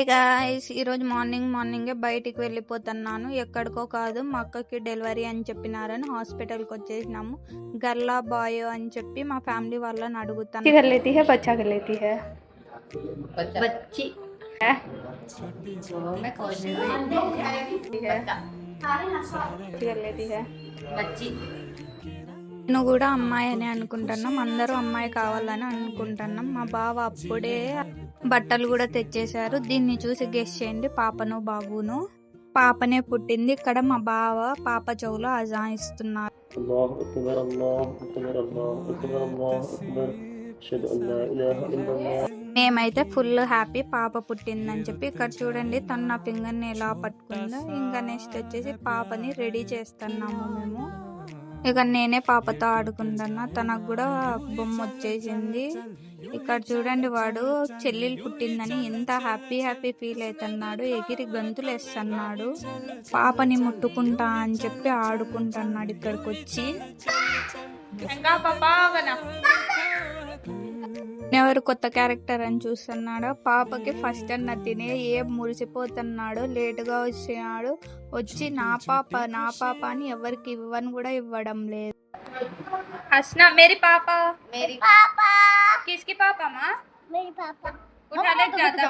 Guys ఈరోజు మార్నింగే బయటికి వెళ్ళిపోతున్నాను. ఎక్కడికో కాదు, మా అక్కకి డెలివరీ అని చెప్పినారని హాస్పిటల్కి వచ్చేసినాము. గర్లా బాయో అని చెప్పి మా ఫ్యామిలీ వాళ్ళని అడుగుతాను. బచ్చా कर लेती है बच्ची बच्ची నేను కూడా అమ్మాయి అని అనుకుంటున్నాం. అందరూ అమ్మాయి కావాలని అనుకుంటున్నాం. మా బావ అప్పుడే బట్టలు కూడా తెచ్చేశారు. దీన్ని చూసి గెస్ చేయండి, పాపను బాబును. పాపనే పుట్టింది. ఇక్కడ మా బావ పాప చెవులో అజాయిస్తున్నారు. మేమైతే ఫుల్ హ్యాపీ పాప పుట్టిందని చెప్పి. ఇక్కడ చూడండి తను నా ఫింగర్ని ఎలా పట్టుకుందో. ఇంకా నెక్స్ట్ వచ్చేసి పాపని రెడీ చేస్తున్నాము మేము. ఇక నేనే పాపతో ఆడుకుంటున్నా. తనకు కూడా బొమ్మ వచ్చేసింది. ఇక్కడ చూడండి వాడు చెల్లెలు పుట్టిందని ఎంత హ్యాపీ ఫీల్ అవుతున్నాడు. ఎగిరి గంతులు వేస్తున్నాడు. పాపని ముట్టుకుంటా అని చెప్పి ఆడుకుంటున్నాడు. ఇక్కడికి వచ్చి ఎవరు కొత్త క్యారెక్టర్ అని చూస్తున్నాడు. పాపకి ఫస్ట్ అన్న తినే ఏం మురిసిపోతున్నాడు. లేటుగా వచ్చినాడు. వచ్చి నా పాప అని ఎవరికి ఇవ్వని కూడా ఇవ్వడం లేదు. हसना मेरी पापा किसकी पापा माँ? मेरी पापा उठा ले जाता